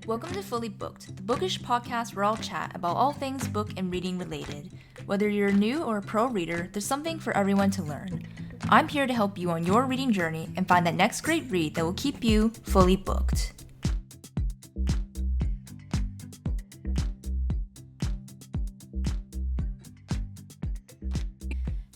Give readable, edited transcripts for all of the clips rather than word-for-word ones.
Welcome to Fully Booked, the bookish podcast where I'll chat about all things book and reading related. Whether you're a new or a pro reader, there's something for everyone to learn. I'm here to help you on your reading journey and find that next great read that will keep you fully booked.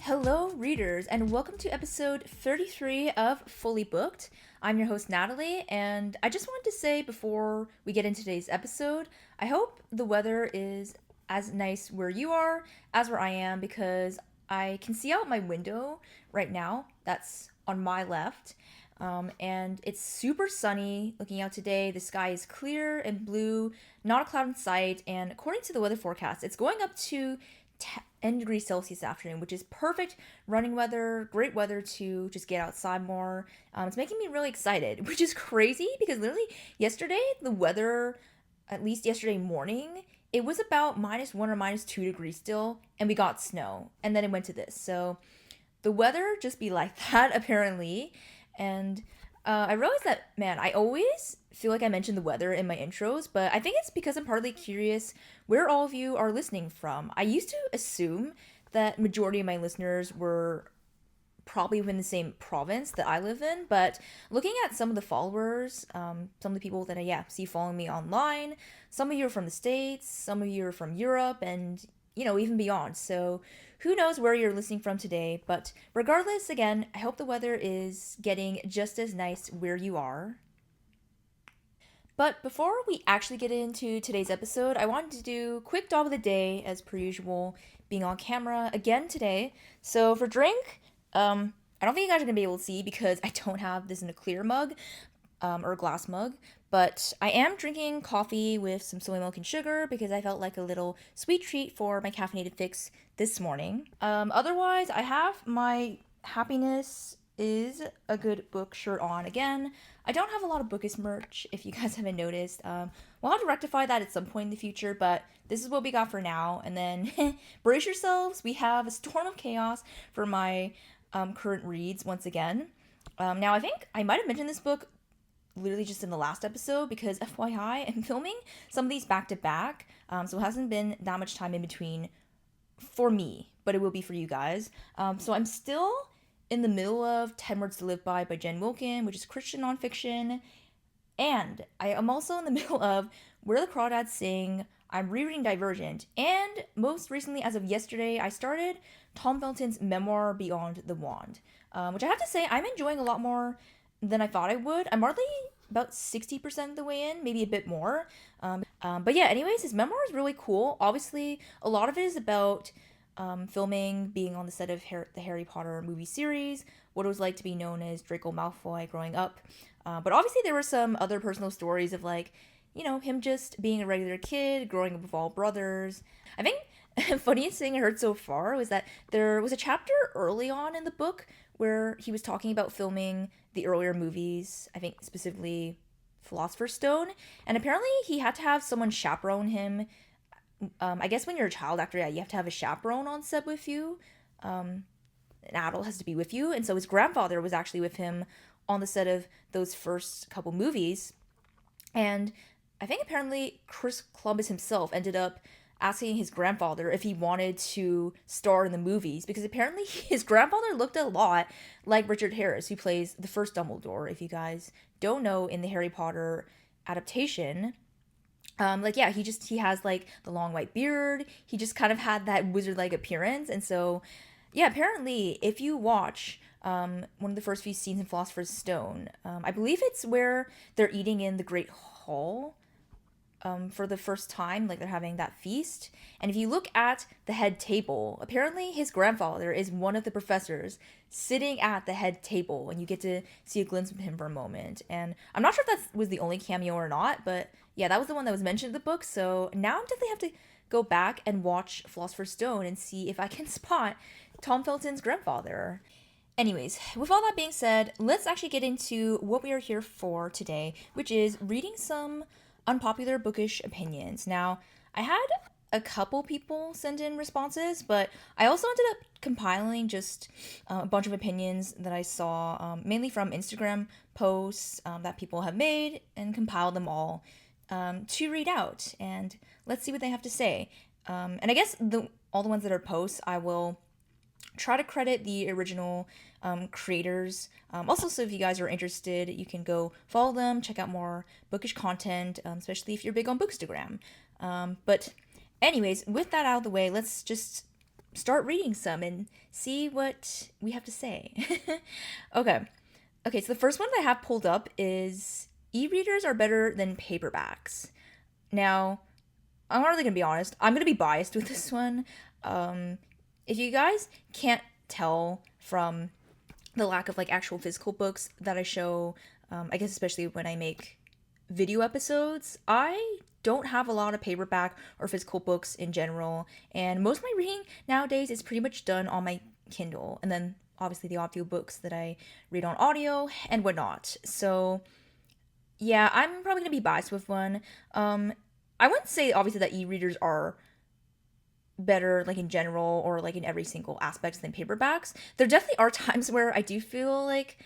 Hello, readers, and welcome to episode 33 of Fully Booked. I'm your host, Natalie, and I just wanted to say before we get into today's episode, I hope the weather is as nice where you are as where I am, because I can see out my window right now. That's on my left. And it's super sunny looking out today. The sky is clear and blue, not a cloud in sight, and according to the weather forecast, it's going up to 10 degrees Celsius afternoon, which is perfect running weather, great weather to just get outside more. It's making me really excited, which is crazy because literally yesterday, the weather, at least yesterday morning, it was about -1 or -2 degrees still, and we got snow, and then it went to this. So the weather just be like that apparently, and I realized that, man, I always feel like I mention the weather in my intros, but I think it's because I'm partly curious where all of you are listening from. I used to assume that majority of my listeners were probably within the same province that I live in, but looking at some of the followers, some of the people that I see following me online, some of you are from the States, some of you are from Europe, and even beyond. So who knows where you're listening from today, but regardless, again, I hope the weather is getting just as nice where you are. But before we actually get into today's episode, I wanted to do quick dog of the day as per usual, being on camera again today. So for drink, I don't think you guys are gonna be able to see because I don't have this in a clear mug, or a glass mug, but I am drinking coffee with some soy milk and sugar because I felt like a little sweet treat for my caffeinated fix this morning. Otherwise, I have my Happiness is a Good Book shirt on again. I don't have a lot of bookish merch, if you guys haven't noticed. We'll have to rectify that at some point in the future, but this is what we got for now. And then brace yourselves, we have a storm of chaos for my current reads once again. Now, I think I might have mentioned this book literally just in the last episode because FYI, I'm filming some of these back to back, so it hasn't been that much time in between for me, but it will be for you guys. So I'm still in the middle of 10 Words to Live By Jen Wilkin, which is Christian nonfiction, and I am also in the middle of Where the Crawdads Sing. I'm rereading Divergent, and most recently, as of yesterday, I started Tom Felton's memoir Beyond the Wand, which I have to say I'm enjoying a lot more than I thought I would. I'm hardly about 60% of the way in, maybe a bit more. But yeah, anyways, his memoir is really cool. Obviously, a lot of it is about filming, being on the set of the Harry Potter movie series, what it was like to be known as Draco Malfoy growing up. But obviously, there were some other personal stories of him just being a regular kid, growing up with all brothers. I think the funniest thing I heard so far was that there was a chapter early on in the book where he was talking about filming the earlier movies, I think specifically Philosopher's Stone, and apparently he had to have someone chaperone him. I guess when you're a child actor, you have to have a chaperone on set with you. An adult has to be with you, and so his grandfather was actually with him on the set of those first couple movies, and I think apparently Chris Columbus himself ended up asking his grandfather if he wanted to star in the movies because apparently his grandfather looked a lot like Richard Harris, who plays the first Dumbledore, if you guys don't know, in the Harry Potter adaptation. He has like the long white beard. He just kind of had that wizard-like appearance. And so, yeah, apparently if you watch one of the first few scenes in Philosopher's Stone, I believe it's where they're eating in the Great Hall, for the first time, like they're having that feast. And if you look at the head table, apparently his grandfather is one of the professors sitting at the head table, and you get to see a glimpse of him for a moment. And I'm not sure if that was the only cameo or not, but yeah, that was the one that was mentioned in the book. So now I definitely have to go back and watch Philosopher's Stone and see if I can spot Tom Felton's grandfather. Anyways, with all that being said, let's actually get into what we are here for today, which is reading some unpopular bookish opinions. Now, I had a couple people send in responses, but I also ended up compiling just a bunch of opinions that I saw, mainly from Instagram posts that people have made, and compiled them all to read out, and let's see what they have to say. And I guess all the ones that are posts, I will try to credit the original creators. Also, so if you guys are interested, you can go follow them, check out more bookish content, especially if you're big on Bookstagram. But anyways, with that out of the way, let's just start reading some and see what we have to say. Okay. Okay, so the first one that I have pulled up is e-readers are better than paperbacks. Now, I'm not really gonna be honest. I'm gonna be biased with this one. If you guys can't tell from the lack of like actual physical books that I show, I guess especially when I make video episodes, I don't have a lot of paperback or physical books in general, and most of my reading nowadays is pretty much done on my Kindle, and then obviously the audio books that I read on audio and whatnot. So yeah, I'm probably gonna be biased with one. I wouldn't say obviously that e-readers are better like in general or like in every single aspect than paperbacks. There definitely are times where I do feel like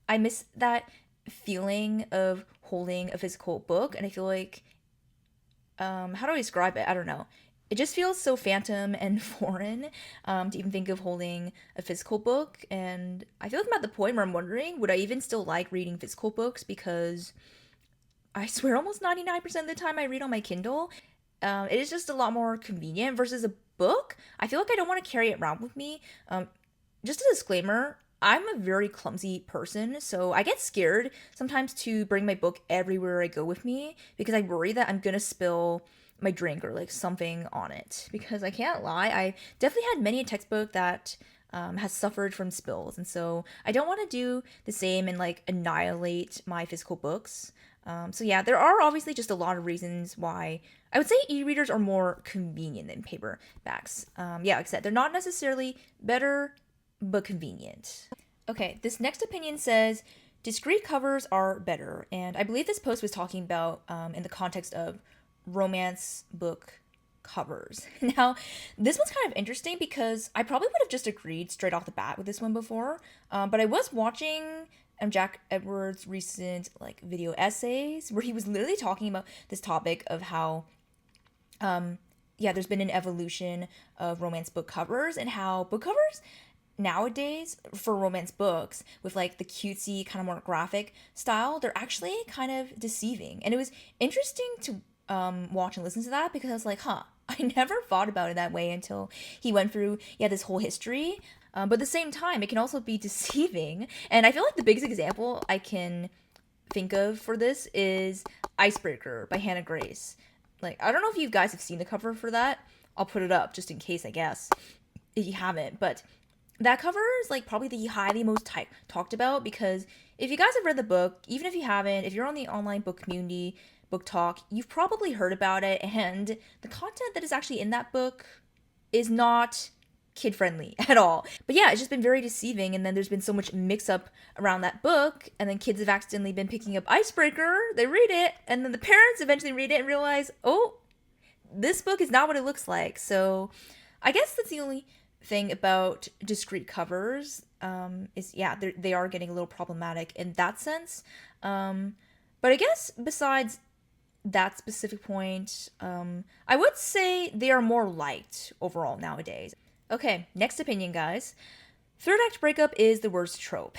I miss that feeling of holding a physical book, and I feel like how do I describe it? I don't know. It just feels so phantom and foreign to even think of holding a physical book, and I feel like I'm at the point where I'm wondering, would I even still like reading physical books? Because I swear almost 99% of the time I read on my Kindle. It is just a lot more convenient versus a book. I feel like I don't want to carry it around with me. Just a disclaimer, I'm a very clumsy person, so I get scared sometimes to bring my book everywhere I go with me because I worry that I'm gonna spill my drink or like something on it. Because I can't lie, I definitely had many a textbook that has suffered from spills, and so I don't want to do the same and like annihilate my physical books. So yeah, there are obviously just a lot of reasons why I would say e-readers are more convenient than paperbacks. Yeah, like I said, they're not necessarily better, but convenient. Okay, this next opinion says discreet covers are better, and I believe this post was talking about in the context of romance book covers. Now, this one's kind of interesting because I probably would have just agreed straight off the bat with this one before, but I was watching Jack Edwards' recent like video essays where he was literally talking about this topic of how yeah, there's been an evolution of romance book covers and how book covers nowadays for romance books with like the cutesy kind of more graphic style, they're actually kind of deceiving. And it was interesting to watch and listen to that because I was like, huh, I never thought about it that way until he went through, yeah, this whole history. But at the same time, it can also be deceiving. And I feel like the biggest example I can think of for this is Icebreaker by Hannah Grace. Like, I don't know if you guys have seen the cover for that. I'll put it up just in case, I guess, if you haven't. But that cover is like probably the highly most talked about because if you guys have read the book, even if you haven't, if you're on the online book community, book talk, you've probably heard about it. And the content that is actually in that book is not kid friendly at all. But yeah, it's just been very deceiving, and then there's been so much mix up around that book, and then kids have accidentally been picking up Icebreaker, they read it, and then the parents eventually read it and realize, oh, this book is not what it looks like. So I guess that's the only thing about discrete covers, is yeah, they are getting a little problematic in that sense. But I guess besides that specific point, I would say they are more liked overall nowadays. Okay, next opinion, guys. Third act breakup is the worst trope.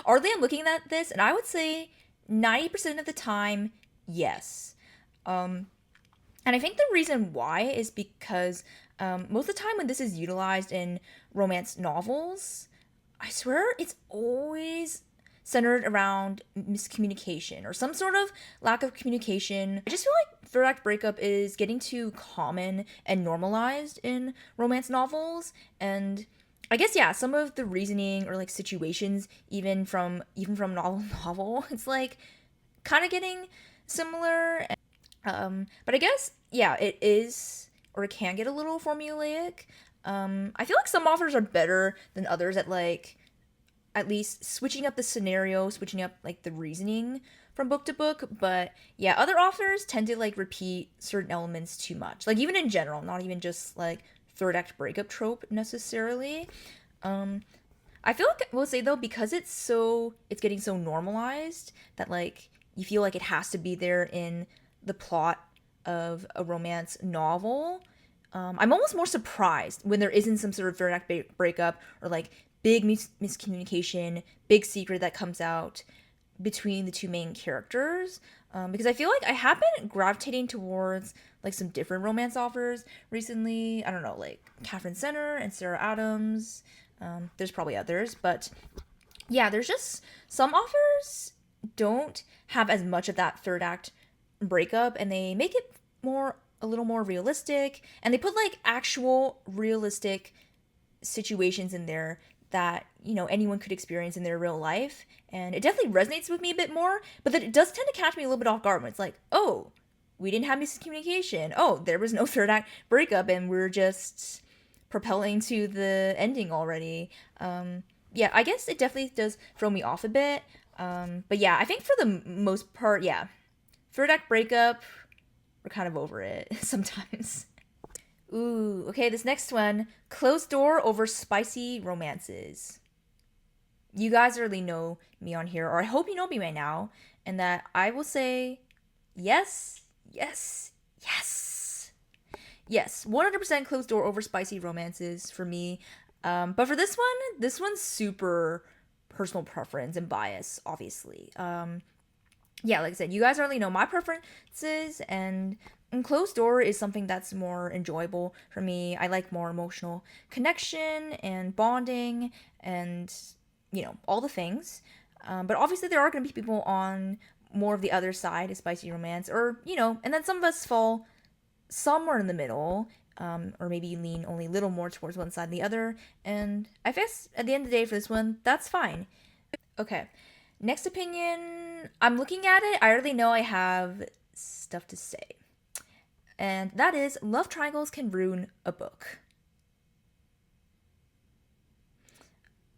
Oddly, I'm looking at this, and I would say 90% of the time, yes. And I think the reason why is because most of the time when this is utilized in romance novels, I swear it's always centered around miscommunication or some sort of lack of communication. I just feel like third act breakup is getting too common and normalized in romance novels, and I guess yeah, some of the reasoning or like situations even from novel to novel, it's like kind of getting similar. But I guess yeah, it is or it can get a little formulaic. I feel like some authors are better than others at least switching up the scenario, switching up like the reasoning from book to book. But yeah, other authors tend to like repeat certain elements too much. Like even in general, not even just like third act breakup trope necessarily. I feel like we'll say though, because it's getting so normalized that like you feel like it has to be there in the plot of a romance novel, I'm almost more surprised when there isn't some sort of third act breakup or like big miscommunication, big secret that comes out between the two main characters. Because I feel like I have been gravitating towards like some different romance offers recently. I don't know, like Catherine Center and Sarah Adams. There's probably others, but yeah, there's just some authors don't have as much of that third act breakup, and they make it a little more realistic, and they put like actual realistic situations in there that anyone could experience in their real life, and it definitely resonates with me a bit more. But then it does tend to catch me a little bit off guard when it's like, oh, we didn't have miscommunication, oh, there was no third act breakup, and we're just propelling to the ending already. Yeah, I guess it definitely does throw me off a bit. But yeah, I think for the most part, yeah, third act breakup, we're kind of over it sometimes. Ooh, okay, this next one, closed door over spicy romances. You guys already know me on here, or I hope you know me right now, and that I will say yes, yes, yes. Yes, 100% closed door over spicy romances for me. But for this one's super personal preference and bias, obviously. Yeah, like I said, you guys already know my preferences, and closed door is something that's more enjoyable for me. I like more emotional connection and bonding and, all the things. But obviously, there are going to be people on more of the other side of spicy romance, or, and then some of us fall somewhere in the middle, or maybe you lean only a little more towards one side than the other. And I guess at the end of the day for this one, that's fine. Okay, next opinion. I'm looking at it. I already know I have stuff to say. And that is love triangles can ruin a book.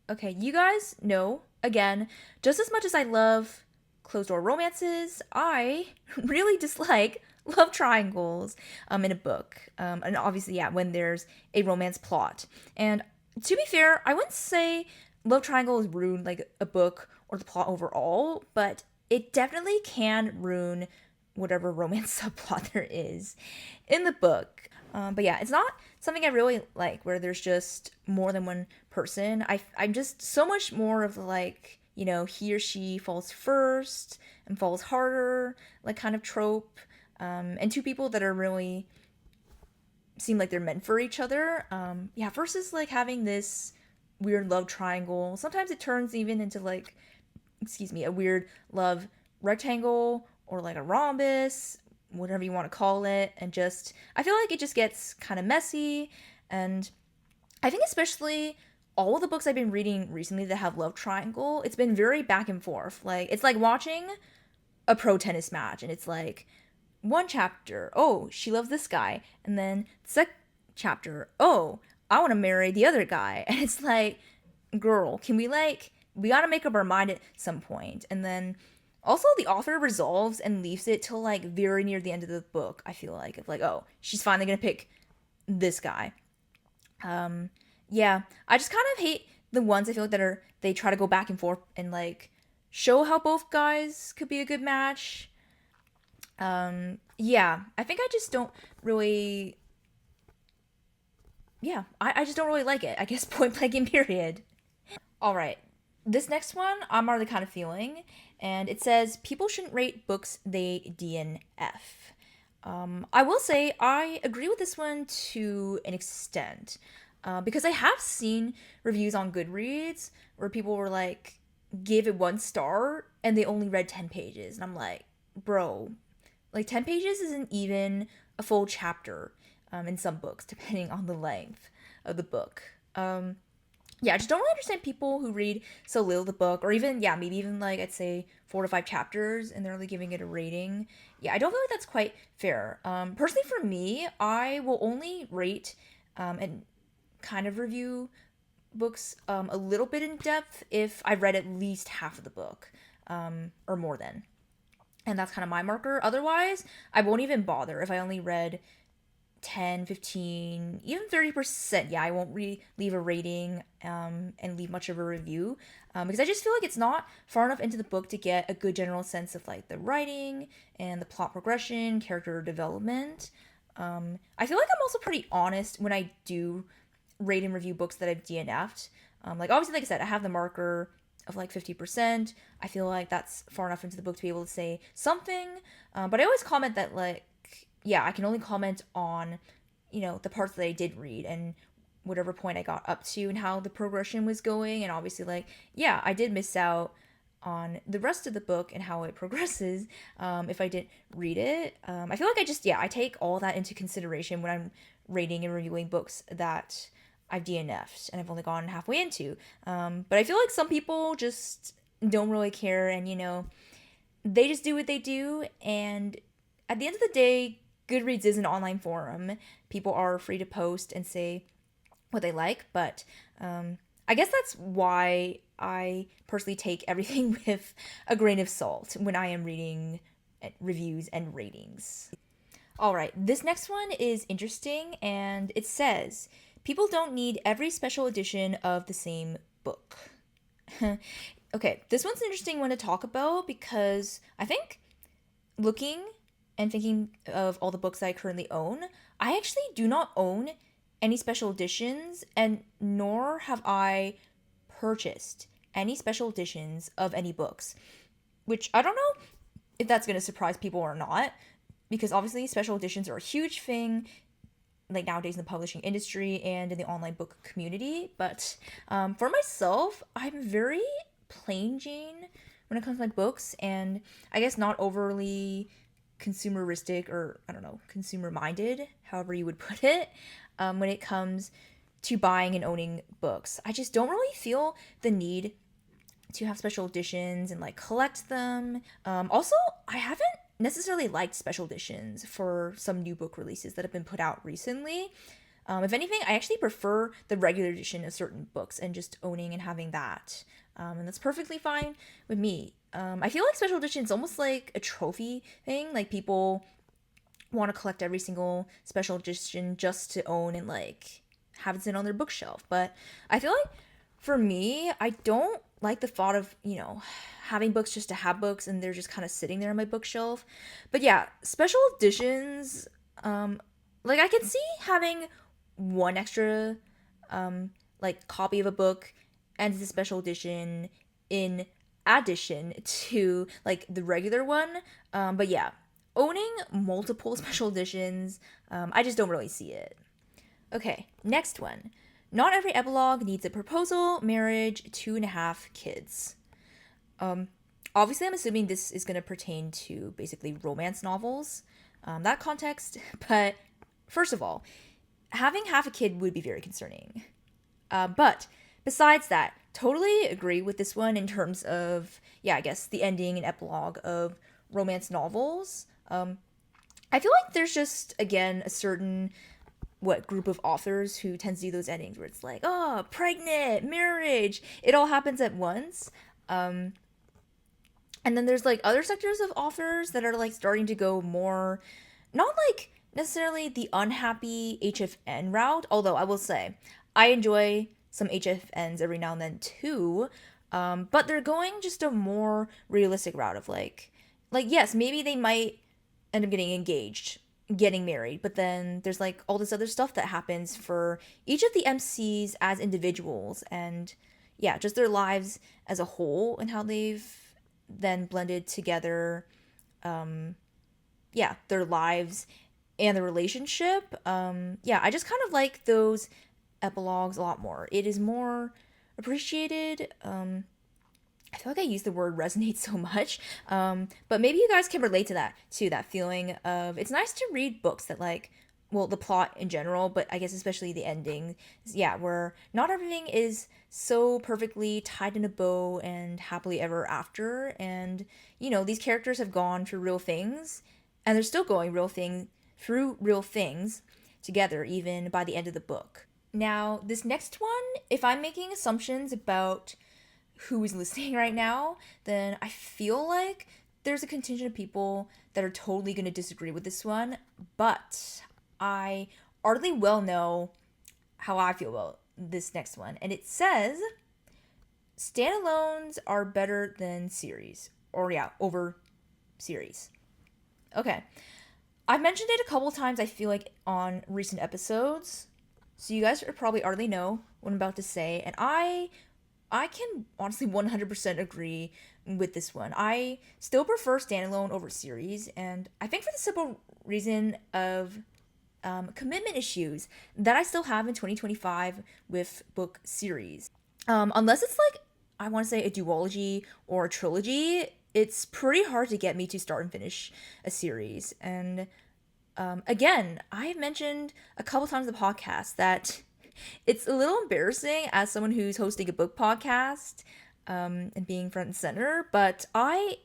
Okay, you guys know, again, just as much as I love closed door romances, I really dislike love triangles in a book. And obviously, yeah, when there's a romance plot. And to be fair, I wouldn't say love triangles ruin like a book or the plot overall, but it definitely can ruin whatever romance subplot there is in the book. But yeah, it's not something I really like where there's just more than one person. I'm just so much more of the like, he or she falls first and falls harder, like kind of trope. And two people that are really seem like they're meant for each other. Yeah, versus like having this weird love triangle. Sometimes it turns even into like, excuse me, a weird love rectangle or like a rhombus, whatever you want to call it. And just, I feel like it just gets kind of messy. And I think especially all of the books I've been reading recently that have love triangle, it's been very back and forth. Like, it's like watching a pro tennis match, and it's like, one chapter, oh, she loves this guy. And then the second chapter, oh, I want to marry the other guy. And it's like, girl, can we gotta make up our mind at some point. And then also the author resolves and leaves it till like very near the end of the book, I feel like. Of like, oh, she's finally gonna pick this guy. Yeah, I just kind of hate the ones I feel like they try to go back and forth and like show how both guys could be a good match. Yeah, I think I just don't really, yeah, I just don't really like it. I guess point blank and period. All right, this next one I'm already kind of feeling, and it says people shouldn't rate books they DNF. I will say I agree with this one to an extent, because I have seen reviews on Goodreads where people were like, give it 1 star and they only read 10 pages. And I'm like, bro, like 10 pages isn't even a full chapter in some books, depending on the length of the book. Yeah, I just don't really understand people who read so little of the book, or even, yeah, maybe even like I'd say 4 to 5 chapters and they're only giving it a rating. Yeah, I don't feel like that's quite fair. Personally, for me, I will only rate and kind of review books a little bit in depth if I've read at least half of the book, or more than. And that's kind of my marker. Otherwise, I won't even bother if I only read 10, 15, even 30%. Yeah, I won't leave a rating and leave much of a review. because I just feel like it's not far enough into the book to get a good general sense of like the writing and the plot progression, character development. I feel like I'm also pretty honest when I do rate and review books that I've DNF'd. Like obviously, like I said, I have the marker of like 50%. I feel like that's far enough into the book to be able to say something. But I always comment that like, yeah, I can only comment on, the parts that I did read and whatever point I got up to and how the progression was going. And obviously, like, yeah, I did miss out on the rest of the book and how it progresses if I didn't read it. I feel like I take all that into consideration when I'm rating and reviewing books that I've DNF'd and I've only gone halfway into. But I feel like some people just don't really care and, they just do what they do. And at the end of the day, Goodreads is an online forum. People are free to post and say what they like, but I guess that's why I personally take everything with a grain of salt when I am reading reviews and ratings. All right, this next one is interesting, and it says, people don't need every special edition of the same book. Okay, this one's an interesting one to talk about because I think looking and thinking of all the books that I currently own, I actually do not own any special editions, and nor have I purchased any special editions of any books, which I don't know if that's going to surprise people or not, because obviously special editions are a huge thing like nowadays in the publishing industry and in the online book community. But for myself, I'm very plain Jane when it comes to like books, and I guess not overly consumeristic, or I don't know, consumer minded, however you would put it, when it comes to buying and owning books. I just don't really feel the need to have special editions and like collect them. Also, I haven't necessarily liked special editions for some new book releases that have been put out recently. If anything, I actually prefer the regular edition of certain books and just owning and having that. And that's perfectly fine with me. I feel like special edition is almost like a trophy thing. Like people want to collect every single special edition just to own and like have it sit on their bookshelf. But I feel like for me, I don't like the thought of, having books just to have books and they're just kind of sitting there on my bookshelf. But yeah, special editions, like I can see having one extra like copy of a book and the special edition in addition to like the regular one. But yeah, owning multiple special editions, I just don't really see it. Okay, next one. Not every epilogue needs a proposal, marriage, 2.5 kids. Obviously, I'm assuming this is going to pertain to basically romance novels, that context. But first of all, having half a kid would be very concerning. But besides that, totally agree with this one in terms of, yeah, I guess the ending and epilogue of romance novels. I feel like there's just, again, a certain group of authors who tends to do those endings where it's like, oh, pregnant, marriage, it all happens at once. And then there's like other sectors of authors that are like starting to go more, not like necessarily the unhappy HFN route, although I will say I enjoy some HFNs every now and then too. But they're going just a more realistic route of like yes, maybe they might end up getting engaged, getting married, but then there's like all this other stuff that happens for each of the MCs as individuals, and yeah, just their lives as a whole and how they've then blended together, yeah, their lives and the relationship. Yeah, I just kind of like those epilogues a lot more. It is more appreciated. I feel like I use the word resonate so much, but maybe you guys can relate to that feeling of it's nice to read books that like, well, the plot in general, but I guess especially the ending, yeah, where not everything is so perfectly tied in a bow and happily ever after, and these characters have gone through real things, and they're still going through real things together, even by the end of the book. Now, this next one, if I'm making assumptions about who is listening right now, then I feel like there's a contingent of people that are totally going to disagree with this one, but I already well know how I feel about this next one. And it says, standalones are better than series. Or, yeah, over series. Okay. I've mentioned it a couple times, I feel like, on recent episodes. So you guys probably already know what I'm about to say. And I can honestly 100% agree with this one. I still prefer standalone over series. And I think for the simple reason of commitment issues that I still have in 2025 with book series. Unless it's like, I want to say a duology or a trilogy, it's pretty hard to get me to start and finish a series. And again, I mentioned a couple times in the podcast that it's a little embarrassing as someone who's hosting a book podcast and being front and center, but I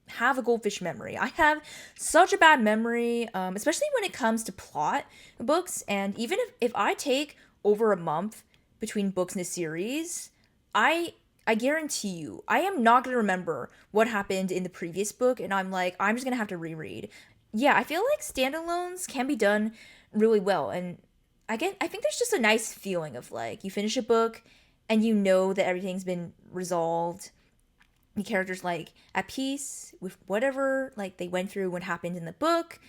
have a goldfish memory. I have such a bad memory, especially when it comes to plot books. And even if I take over a month between books in a series, I guarantee you, I am not gonna remember what happened in the previous book, and I'm just gonna have to reread. Yeah, I feel like standalones can be done really well, and I think there's just a nice feeling of like you finish a book and you know that everything's been resolved, the characters like at peace with whatever like they went through, what happened in the book,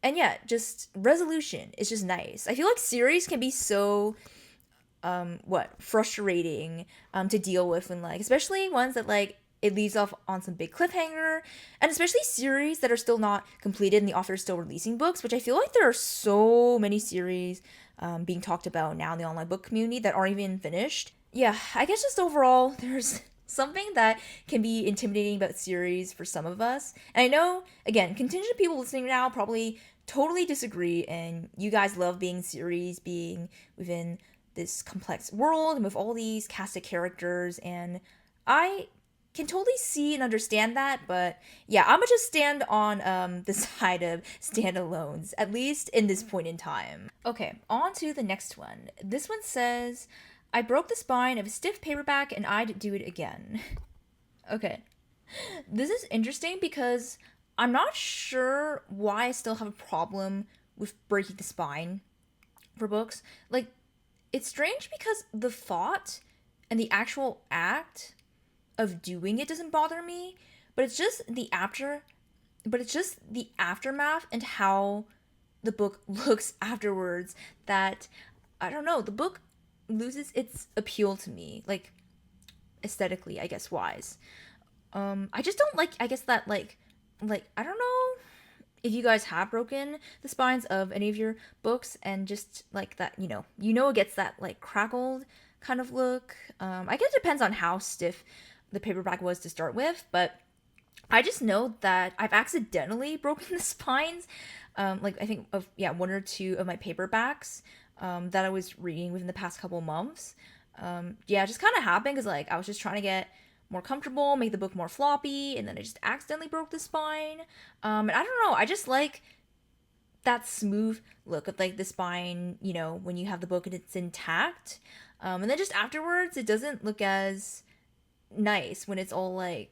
and yeah, just resolution is just nice. I feel like series can be so frustrating to deal with, and like especially ones that like it leaves off on some big cliffhanger, and especially series that are still not completed and the author is still releasing books, which I feel like there are so many series being talked about now in the online book community that aren't even finished. Yeah, I guess just overall, there's something that can be intimidating about series for some of us. And I know, again, contingent people listening now probably totally disagree, and you guys love being series, being within this complex world and with all these cast of characters, and I can totally see and understand that, but yeah, I'm gonna just stand on the side of standalones, at least in this point in time. Okay, on to the next one. This one says, I broke the spine of a stiff paperback and I'd do it again. Okay. This is interesting because I'm not sure why I still have a problem with breaking the spine for books. Like, it's strange because the thought and the actual act of doing it doesn't bother me, but it's just the aftermath and how the book looks afterwards that I don't know, the book loses its appeal to me, like aesthetically, I guess wise. I just don't like, I guess that like I don't know if you guys have broken the spines of any of your books, and just like that, it gets that like crackled kind of look. I guess it depends on how stiff the paperback was to start with, but I just know that I've accidentally broken the spines, like I think of one or two of my paperbacks that I was reading within the past couple months. It just kind of happened because like I was just trying to get more comfortable, make the book more floppy, and then I just accidentally broke the spine. And I don't know, I just like that smooth look of like the spine, when you have the book and it's intact. And then just afterwards, it doesn't look as nice when it's all like,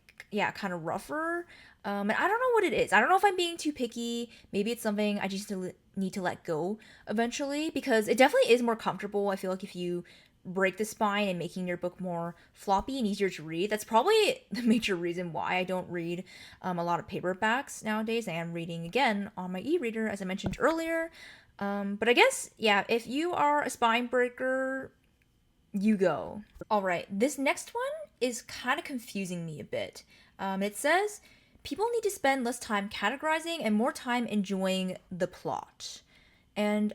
kind of rougher. And I don't know what it is. I don't know if I'm being too picky. Maybe it's something I just need to let go eventually, because it definitely is more comfortable. I feel like if you break the spine and making your book more floppy and easier to read, that's probably the major reason why I don't read a lot of paperbacks nowadays. I am reading again on my e-reader, as I mentioned earlier. But I guess, if you are a spine breaker, you go. All right, this next one is kind of confusing me a bit. It says, people need to spend less time categorizing and more time enjoying the plot. And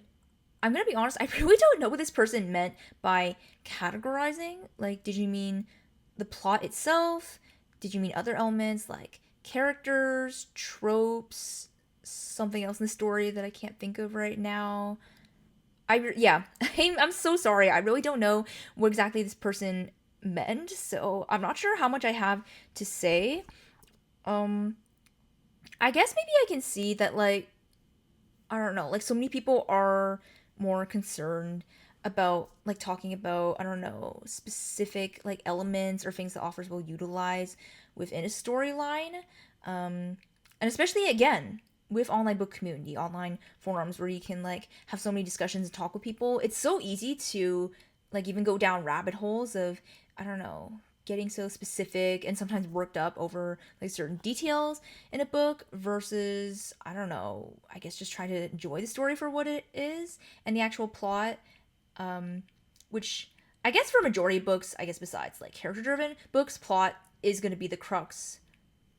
I'm gonna be honest, I really don't know what this person meant by categorizing. Like, did you mean the plot itself? Did you mean other elements like characters, tropes, something else in the story that I can't think of right now? I'm so sorry. I really don't know what exactly this person meant, so I'm not sure how much I have to say. Um, I guess maybe I can see that, like, I don't know, like, so many people are more concerned about, like, talking about, I don't know, specific, like, elements or things that authors will utilize within a storyline. And especially, again, with online book community, online forums where you can, like, have so many discussions and talk with people, it's so easy to, like, even go down rabbit holes of, I don't know, getting so specific and sometimes worked up over like certain details in a book versus, I don't know, I guess just try to enjoy the story for what it is and the actual plot, which I guess for majority of books, I guess besides like character driven books, plot is going to be the crux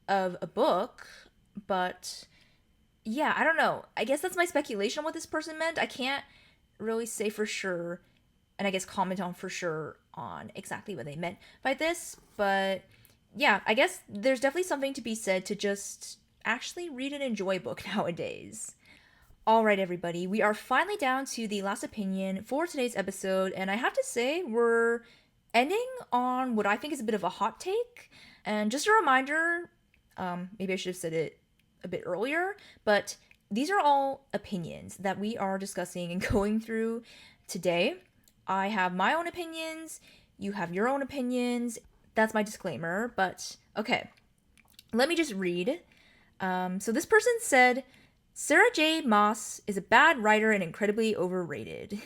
of a book. But yeah, I don't know. I guess that's my speculation on what this person meant. I can't really say for sure, and I guess comment on for sure on exactly what they meant by this. But yeah, I guess there's definitely something to be said to just actually read and enjoy a book nowadays. All right, everybody, we are finally down to the last opinion for today's episode, and I have to say, we're ending on what I think is a bit of a hot take. And just a reminder, maybe I should have said it a bit earlier, but these are all opinions that we are discussing and going through today. I have my own opinions, you have your own opinions. That's my disclaimer, but okay. Let me just read. So this person said, Sarah J. Maas is a bad writer and incredibly overrated.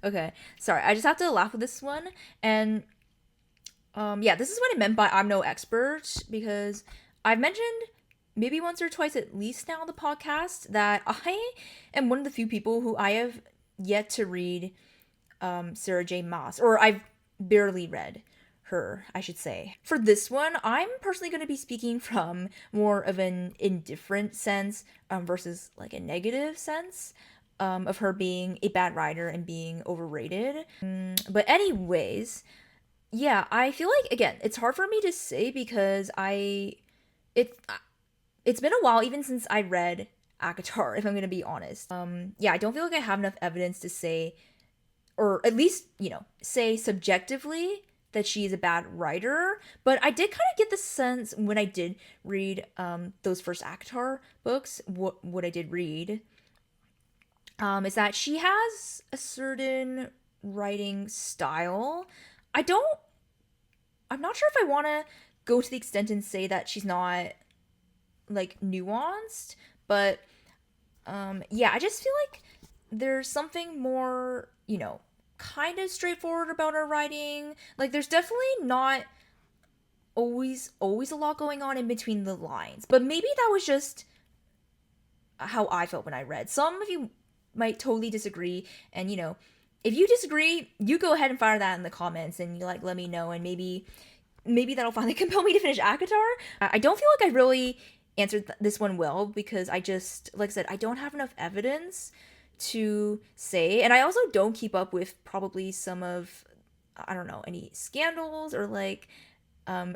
Okay, sorry, I just have to laugh with this one. And yeah, this is what I meant by I'm no expert, because I've mentioned maybe once or twice at least now on the podcast that I am one of the few people who I have yet to read Sarah J. Maas, or I've barely read her, I should say. For this one, I'm personally going to be speaking from more of an indifferent sense versus like a negative sense of her being a bad writer and being overrated. But anyways, yeah, I feel like, again, it's hard for me to say because it's been a while even since I read ACOTAR, if I'm going to be honest. Yeah, I don't feel like I have enough evidence to say, or at least, say subjectively that she is a bad writer, but I did kind of get the sense when I did read those first ACOTAR books, what I did read, is that she has a certain writing style. I'm not sure if I want to go to the extent and say that she's not like nuanced, but yeah, I just feel like there's something more, kind of straightforward about her writing. Like there's definitely not always a lot going on in between the lines, but maybe that was just how I felt when I read. Some of you might totally disagree, and if you disagree, you go ahead and fire that in the comments and you let me know, and maybe that'll finally compel me to finish ACOTAR. I don't feel like I really answered this one well because I just, like I said, I don't have enough evidence to say, and I also don't keep up with probably some of, I don't know, any scandals or like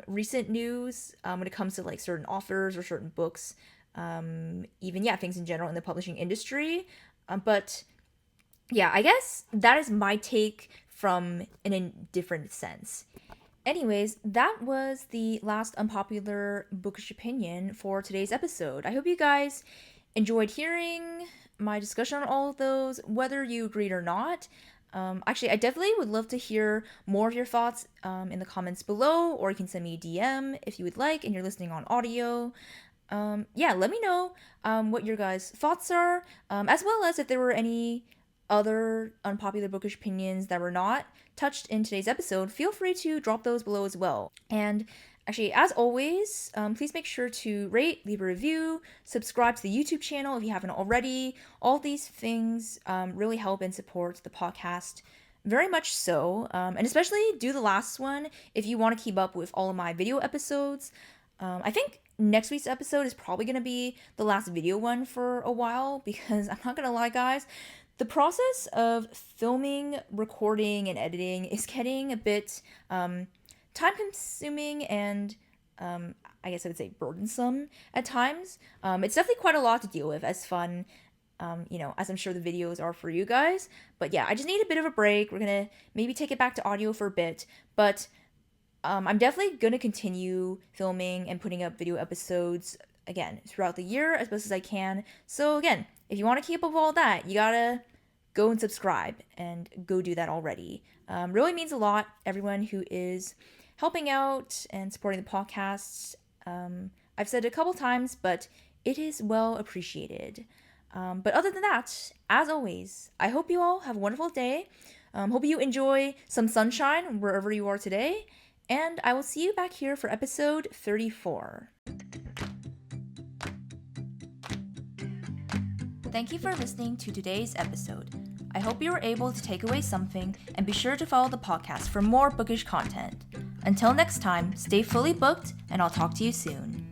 recent news when it comes to like certain authors or certain books, even things in general in the publishing industry. But yeah, I guess that is my take from an indifferent sense. Anyways, that was the last unpopular bookish opinion for today's episode. I hope you guys enjoyed hearing my discussion on all of those, whether you agreed or not. Actually, I definitely would love to hear more of your thoughts in the comments below, or you can send me a DM if you would like and you're listening on audio. Yeah, let me know what your guys' thoughts are, as well as if there were any other unpopular bookish opinions that were not touched in today's episode. Feel free to drop those below as well. And actually, as always, please make sure to rate, leave a review, subscribe to the YouTube channel if you haven't already. All these things really help and support the podcast very much so. And especially do the last one if you want to keep up with all of my video episodes. I think next week's episode is probably going to be the last video one for a while because I'm not going to lie, guys. The process of filming, recording, and editing is getting a bit time-consuming and I guess I would say burdensome at times. It's definitely quite a lot to deal with, as fun, as I'm sure the videos are for you guys. But yeah, I just need a bit of a break. We're gonna maybe take it back to audio for a bit, but I'm definitely gonna continue filming and putting up video episodes again throughout the year as best as I can. So again, if you want to keep up with all that, you gotta go and subscribe and go do that already. Really means a lot, everyone who is helping out and supporting the podcasts. I've said it a couple times, but it is well appreciated. But other than that, as always, I hope you all have a wonderful day, Hope you enjoy some sunshine wherever you are today, and I will see you back here for episode 34. Thank you for listening to today's episode. I hope you were able to take away something, and be sure to follow the podcast for more bookish content. Until next time, stay fully booked, and I'll talk to you soon.